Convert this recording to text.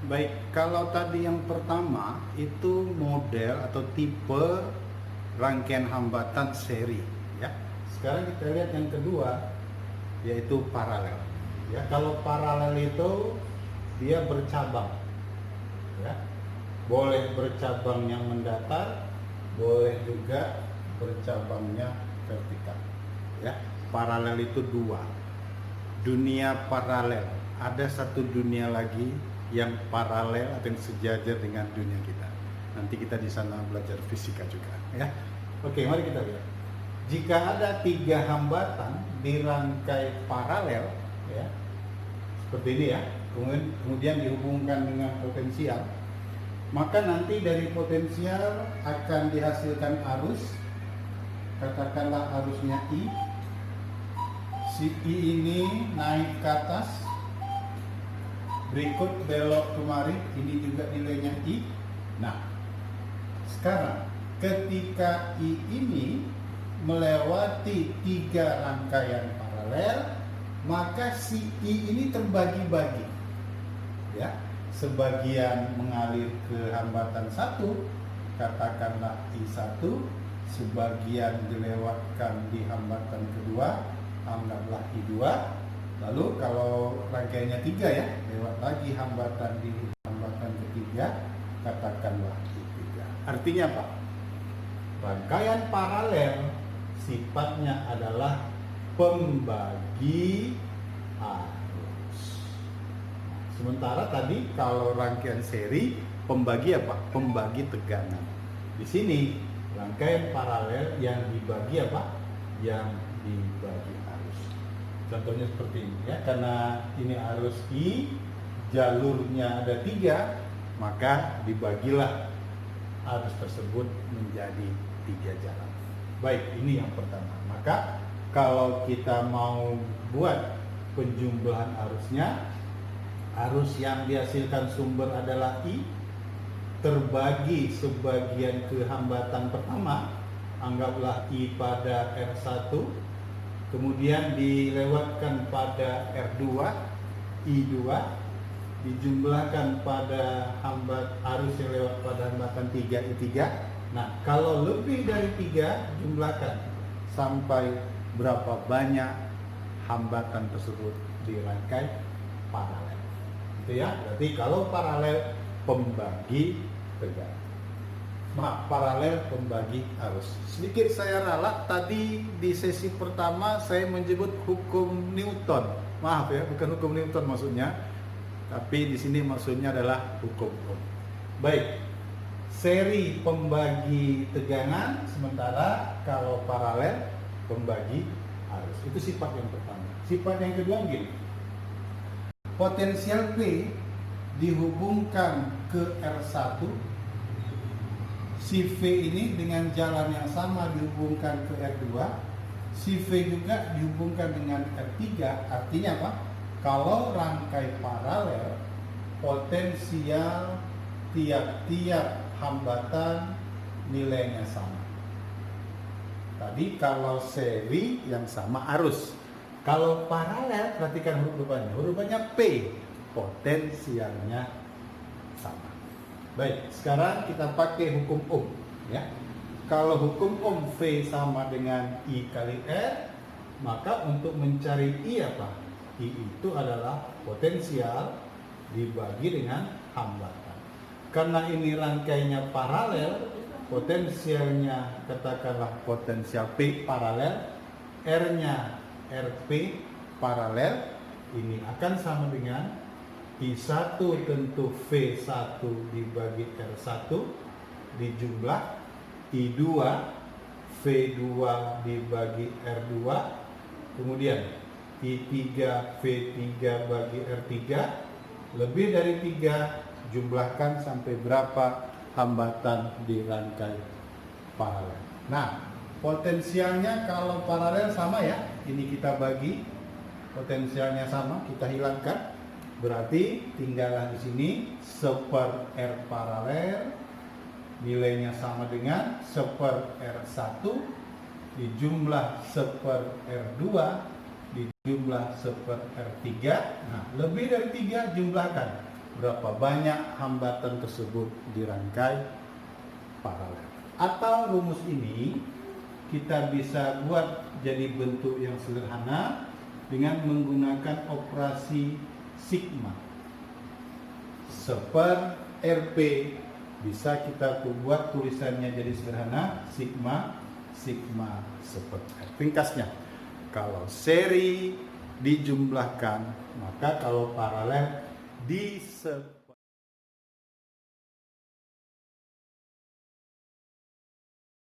Baik, kalau tadi yang pertama itu model atau tipe rangkaian hambatan seri, ya. Sekarang kita lihat yang kedua, yaitu paralel. Ya, kalau paralel itu dia bercabang, ya. Boleh bercabangnya mendatar, boleh juga bercabangnya vertikal. Ya, paralel itu dua. Dunia paralel, ada satu dunia lagi yang paralel atau yang sejajar dengan dunia kita. Nanti kita di sana belajar fisika juga, ya. Oke, mari kita lihat. Jika ada tiga hambatan di rangkai paralel, ya, seperti ini ya, kemudian dihubungkan dengan potensial, maka nanti dari potensial akan dihasilkan arus, katakanlah arusnya I. Si I ini naik ke atas, berikut belok kemari, ini juga nilainya I. Nah, sekarang ketika I ini melewati tiga rangkaian paralel, maka si I ini terbagi-bagi, ya. Sebagian mengalir ke hambatan satu, katakanlah I1, sebagian dilewatkan di hambatan kedua, anggaplah I2. Lalu kalau rangkaiannya tiga, ya, lewat lagi hambatan di hambatan ketiga, katakanlah I3. Artinya apa? Rangkaian paralel sifatnya adalah pembagi arus. Sementara tadi kalau rangkaian seri, pembagi apa? Pembagi tegangan. Di sini rangkaian paralel yang dibagi apa? Yang dibagi arus. Contohnya seperti ini, ya, karena ini arus I, jalurnya ada tiga, maka dibagilah arus tersebut menjadi tiga jalan. Baik, ini yang pertama. Maka kalau kita mau buat penjumlahan arusnya, arus yang dihasilkan sumber adalah I, terbagi sebagian ke hambatan pertama, anggaplah I pada R1, kemudian dilewatkan pada R2, I2, dijumlahkan pada arus yang lewat pada hambatan 3, I3. Nah, kalau lebih dari 3, jumlahkan sampai berapa banyak hambatan tersebut di rangkai paralel. Itu ya, berarti kalau paralel pembagi tegangan. Maaf, paralel pembagi arus. Sedikit saya ralat, tadi di sesi pertama saya menyebut hukum Newton. Maaf ya, bukan hukum Newton maksudnya, tapi di sini maksudnya adalah hukum Ohm. Baik, seri pembagi tegangan, sementara kalau paralel pembagi arus. Itu sifat yang pertama. Sifat yang kedua begini. Potensial P dihubungkan ke R1, si V ini dengan jalan yang sama dihubungkan ke R2, si V juga dihubungkan dengan R3. Artinya apa? Kalau rangkai paralel, potensial tiap-tiap hambatan nilainya sama. Tadi kalau seri yang sama arus. Kalau paralel, perhatikan huruf-hurufnya. Hurufnya P, potensialnya sama. Baik, sekarang kita pakai hukum Ohm, ya. Kalau hukum Ohm V sama dengan I kali R, maka untuk mencari I apa? I itu adalah potensial dibagi dengan hambatan. Karena ini rangkainya paralel, potensialnya katakanlah potensial P paralel, R-nya RP paralel, ini akan sama dengan I1 tentu V1 dibagi R1 dijumlah I2 V2 dibagi R2, kemudian I3 V3 bagi R3, lebih dari 3 jumlahkan sampai berapa hambatan di rangkai paralel. Nah, potensialnya kalau paralel sama ya, ini kita bagi, potensialnya sama, kita hilangkan. Berarti tinggallah di sini 1/R paralel, nilainya sama dengan 1/R1 dijumlah 1/R2 dijumlah 1/R3. Nah, lebih dari 3 jumlahkan berapa banyak hambatan tersebut dirangkai paralel. Atau rumus ini kita bisa buat jadi bentuk yang sederhana dengan menggunakan operasi sigma. Seper RP bisa kita buat tulisannya jadi sederhana, sigma seper R. Ringkasnya, kalau seri dijumlahkan, maka kalau paralel diseper.